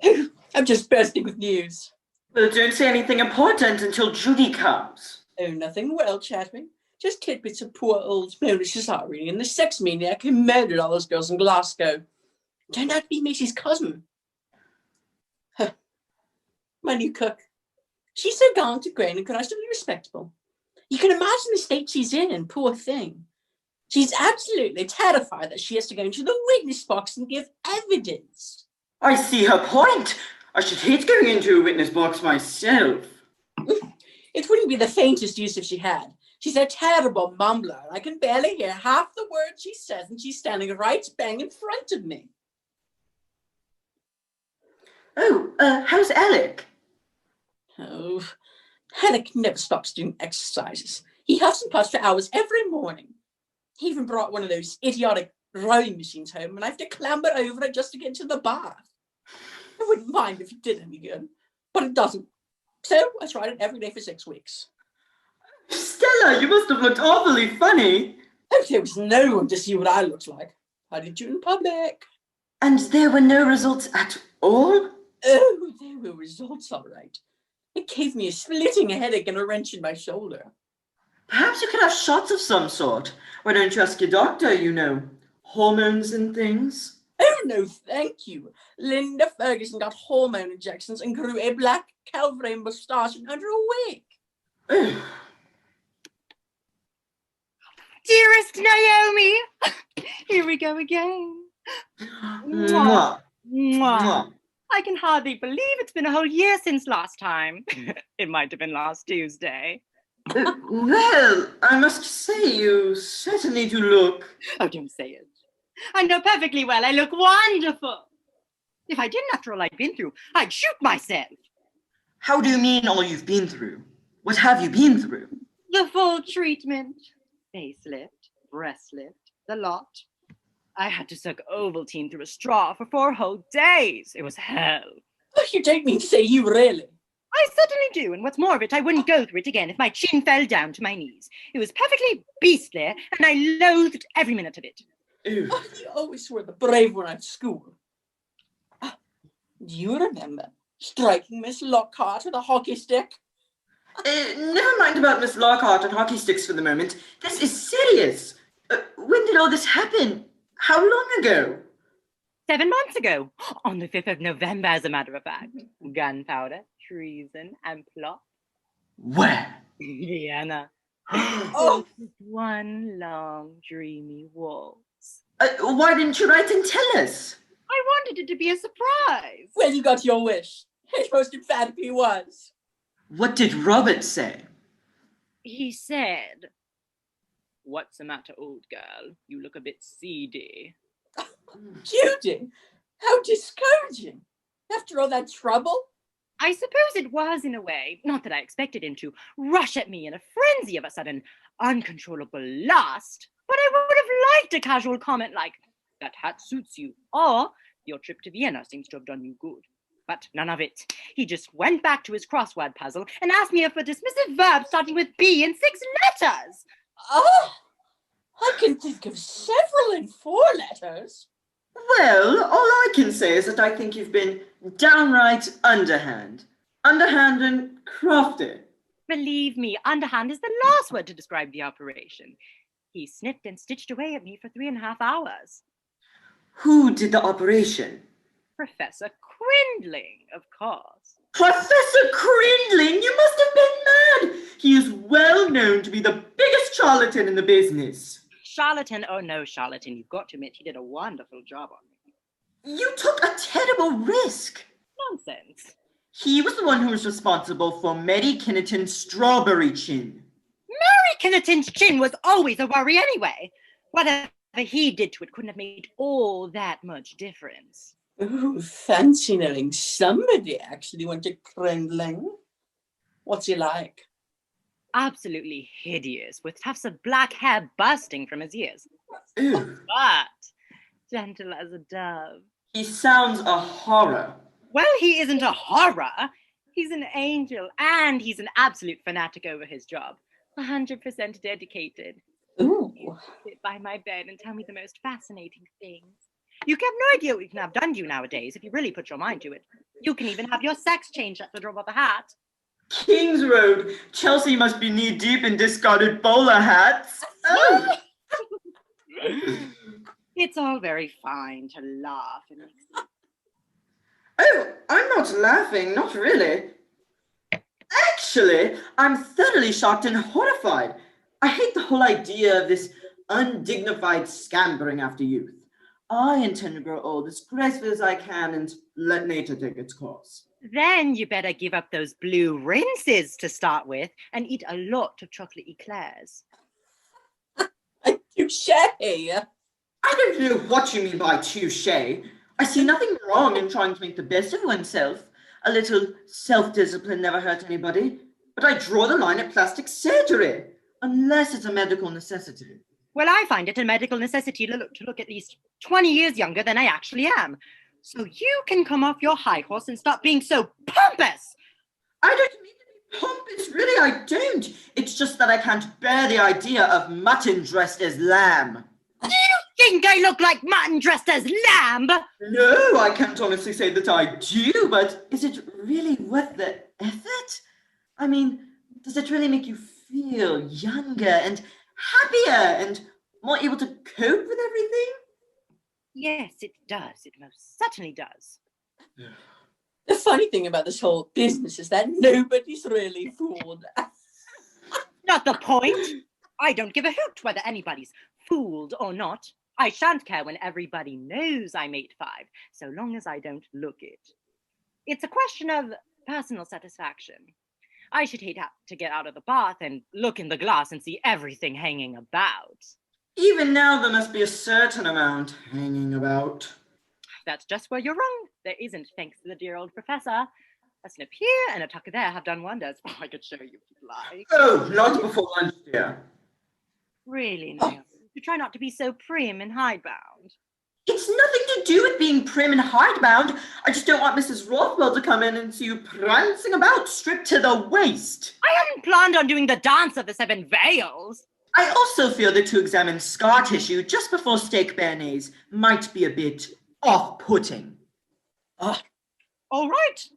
I'm just bursting with news. Well, don't say anything important until Judy comes. Oh, nothing well, Chatwin. Just tidbits of poor old Mona Cesari and the sex maniac who murdered all those girls in Glasgow. Turned out to be Macy's cousin. Huh. My new cook. She's so gallant to grain and constantly respectable. You can imagine the state she's in, poor thing. She's absolutely terrified that she has to go into the witness box and give evidence. I see her point. I should hate going into a witness box myself. It wouldn't be the faintest use if she had. She's a terrible mumbler. I can barely hear half the words she says, and she's standing right bang in front of me. Oh, how's Alec? Oh, Alec never stops doing exercises. He huffs and puffs for hours every morning. He even brought one of those idiotic rowing machines home, and I have to clamber over it just to get into the bath. I wouldn't mind if it did any good, but it doesn't. So I tried it every day for 6 weeks. Stella, you must have looked awfully funny. Oh, there was no one to see what I looked like. How did you in public? And there were no results at all? Oh, there were results, all right. It gave me a splitting headache and a wrench in my shoulder. Perhaps you could have shots of some sort. Why don't you ask your doctor, hormones and things? Oh, no, thank you. Linda Ferguson got hormone injections and grew a black Calvary moustache in under a week. Oh. Dearest Naomi, here we go again. Mwah. Mwah. I can hardly believe it's been a whole year since last time. It might have been last Tuesday. Well, I must say you certainly do look... Oh, don't say it. I know perfectly well I look wonderful. If I didn't, after all I'd been through, I'd shoot myself. How do you mean all you've been through? What have you been through? The full treatment. Facelift, breast lift, the lot. I had to suck Ovaltine through a straw for 4 whole days. It was hell. Oh, you don't mean to say you really? I certainly do, and what's more of it, I wouldn't go through it again if my chin fell down to my knees. It was perfectly beastly, and I loathed every minute of it. Oh, you always were the brave one at school. Oh, do you remember striking Miss Lockhart with a hockey stick? Never mind about Miss Lockhart and hockey sticks for the moment. This is serious. When did all this happen? How long ago? 7 months ago. On the 5th of November, as a matter of fact. Gunpowder, treason, and plot. Where? Vienna. Oh, One long, dreamy waltz. Why didn't you write and tell us? I wanted it to be a surprise. well, you got your wish. It most emphatically was. What did Robert say? He said, "What's the matter, old girl? You look a bit seedy." Judy, how discouraging. After all that trouble? I suppose it was, in a way. Not that I expected him to rush at me in a frenzy of a sudden uncontrollable lust, but I would have liked a casual comment like, "That hat suits you," or "Your trip to Vienna seems to have done you good." But none of it. He just went back to his crossword puzzle and asked me for a dismissive verb starting with B in 6 letters. Oh, I can think of several in 4 letters. Well, all I can say is that I think you've been downright underhand. Underhand and crafty. Believe me, underhand is the last word to describe the operation. He snipped and stitched away at me for 3.5 hours. Who did the operation? Professor Crindling, of course. Professor Crindling, you must have been mad. He is well known to be the biggest charlatan in the business. Charlatan or no charlatan, you've got to admit he did a wonderful job on me. You took a terrible risk. Nonsense. He was the one who was responsible for Mary Kinnerton's strawberry chin. Mary Kinnerton's chin was always a worry anyway. Whatever he did to it couldn't have made all that much difference. Ooh, fancy knowing somebody actually went to Crindling. What's he like? Absolutely hideous, with tufts of black hair bursting from his ears. Ew. But gentle as a dove. He sounds a horror. Well, he isn't a horror. He's an angel, and he's an absolute fanatic over his job. 100% dedicated. Ooh. He'd sit by my bed and tell me the most fascinating things. You have no idea what he can have done to you nowadays if you really put your mind to it. You can even have your sex changed at the drop of a hat. Kings Road. Chelsea must be knee-deep in discarded bowler hats. Oh! It's all very fine to laugh and make sense. Oh, I'm not laughing, not really. Actually, I'm thoroughly shocked and horrified. I hate the whole idea of this undignified scampering after youth. I intend to grow old as gracefully as I can and let nature take its course. Then you better give up those blue rinses to start with and eat a lot of chocolate eclairs. Touche. I don't know what you mean by touche. I see nothing wrong in trying to make the best of oneself. A little self-discipline never hurt anybody. But I draw the line at plastic surgery, unless it's a medical necessity. Well, I find it a medical necessity to look at least 20 years younger than I actually am. So you can come off your high horse and stop being so pompous. I don't mean to be pompous, really, I don't. It's just that I can't bear the idea of mutton dressed as lamb. Do you think I look like mutton dressed as lamb? No, I can't honestly say that I do, but is it really worth the effort? I mean, does it really make you feel younger and happier and more able to cope with everything? Yes, it does. It most certainly does. The funny thing about this whole business is that nobody's really fooled. Not the point. I don't give a hoot whether anybody's fooled or not. I shan't care when everybody knows I'm 8'5", so long as I don't look it. It's a question of personal satisfaction. I should hate to get out of the bath and look in the glass and see everything hanging about. Even now, there must be a certain amount hanging about. That's just where you're wrong. There isn't, thanks to the dear old professor. A snip here and a tuck there have done wonders. Oh, I could show you if you'd like. Oh, not before lunch, dear. Really, Noel? You try not to be so prim and hidebound. It's nothing to do with being prim and hidebound. I just don't want Mrs. Rothwell to come in and see you prancing about, stripped to the waist. I hadn't planned on doing the dance of the 7 veils. I also feel that to examine scar tissue just before steak béarnaise might be a bit off-putting. All right.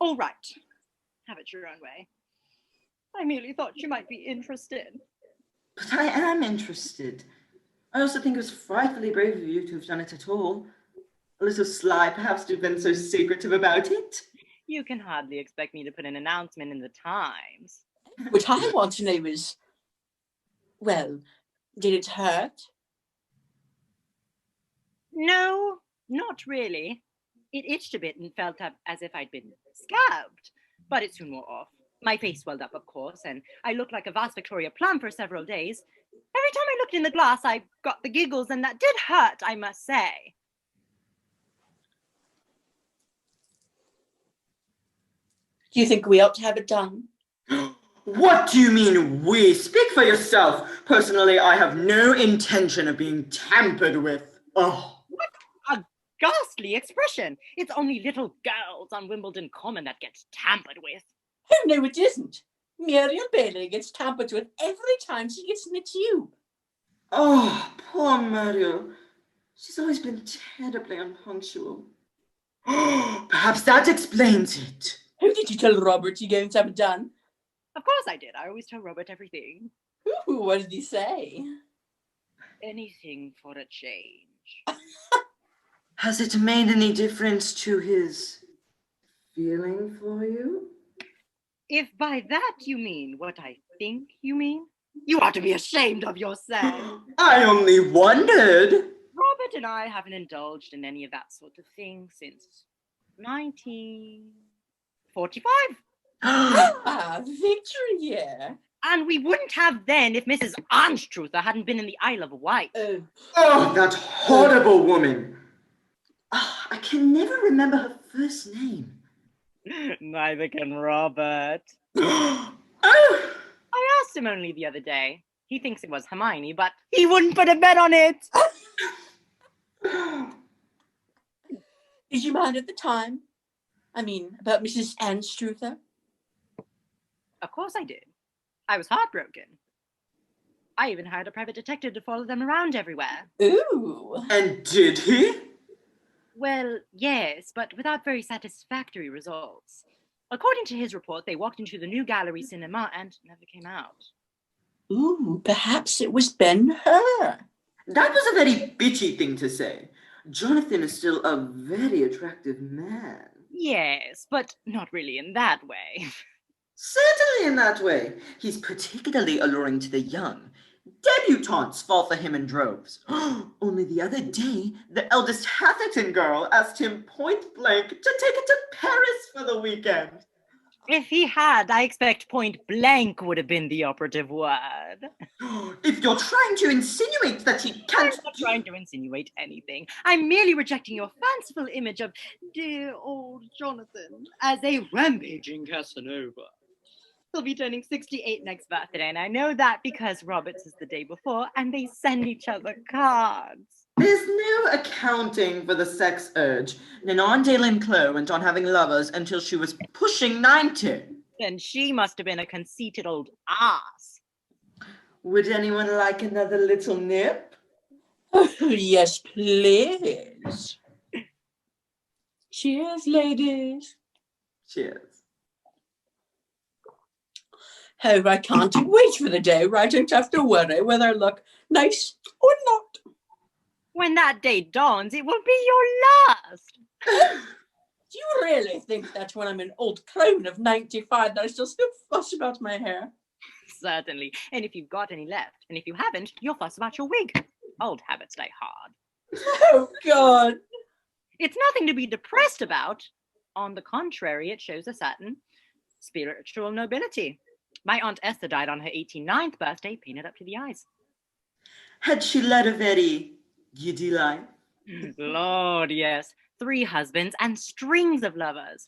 All right. Have it your own way. I merely thought you might be interested. But I am interested. I also think it was frightfully brave of you to have done it at all. A little sly, perhaps, to have been so secretive about it. You can hardly expect me to put an announcement in the Times. What I want to know is, well, did it hurt? No, not really. It itched a bit and felt as if I'd been scabbed, but it soon wore off. My face swelled up, of course, and I looked like a vast Victoria plum for several days. Every time I looked in the glass, I got the giggles, and that did hurt, I must say. Do you think we ought to have it done? What do you mean, we? Speak for yourself. Personally, I have no intention of being tampered with. Oh. What a ghastly expression. It's only little girls on Wimbledon Common that get tampered with. Oh, no, it isn't. Muriel Bailey gets tampered with every time she gets in a tube. Oh, poor Mario. She's always been terribly unpunctual. Perhaps that explains it. How did you tell Robert you're going to have it done? Of course I did. I always tell Robert everything. Ooh, what did he say? Anything for a change. Has it made any difference to his feeling for you? If by that you mean what I think you mean, you ought to be ashamed of yourself. I only wondered. Robert and I haven't indulged in any of that sort of thing since 1945. Ah, victory year. And we wouldn't have then if Mrs. Anstruther hadn't been in the Isle of Wight. Oh, that horrible woman. Oh, I can never remember her first name. Neither can Robert. Oh! I asked him only the other day. He thinks it was Hermione, but he wouldn't put a bet on it. Did you mind at the time? I mean, about Mrs. Anstruther? Of course I did. I was heartbroken. I even hired a private detective to follow them around everywhere. Ooh. And did he? Well, yes, but without very satisfactory results. According to his report, they walked into the new gallery cinema and never came out. Ooh, perhaps it was Ben-Hur. That was a very bitchy thing to say. Jonathan is still a very attractive man. Yes, but not really in that way. Certainly in that way. He's particularly alluring to the young. Debutantes fall for him in droves. Only the other day, the eldest Hatherton girl asked him point blank to take it to Paris for the weekend. If he had, I expect point blank would have been the operative word. If you're trying to insinuate that he I'm can't... not trying to insinuate anything. I'm merely rejecting your fanciful image of dear old Jonathan as a rampaging Casanova. He'll be turning 68 next birthday, and I know that because Robert's is the day before, and they send each other cards. There's no accounting for the sex urge. Nanon de Linclos went on having lovers until she was pushing 90. Then she must have been a conceited old ass. Would anyone like another little nip? Oh, yes, please. Cheers, ladies. Cheers. Oh, I can't wait for the day where I don't have to worry whether I look nice or not. When that day dawns, it will be your last. Do you really think that when I'm an old clone of 95 that I still fuss about my hair? Certainly. And if you've got any left, and if you haven't, you'll fuss about your wig. Old habits die hard. Oh, God. It's nothing to be depressed about. On the contrary, it shows a certain spiritual nobility. My Aunt Esther died on her 89th birthday, painted up to the eyes. Had she led a very giddy life? Lord, yes. 3 husbands and strings of lovers.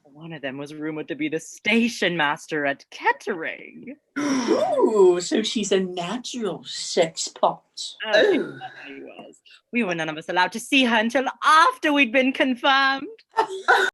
One of them was rumored to be the station master at Kettering. Ooh, so she's a natural sex pot. Oh, she certainly was. We were none of us allowed to see her until after we'd been confirmed.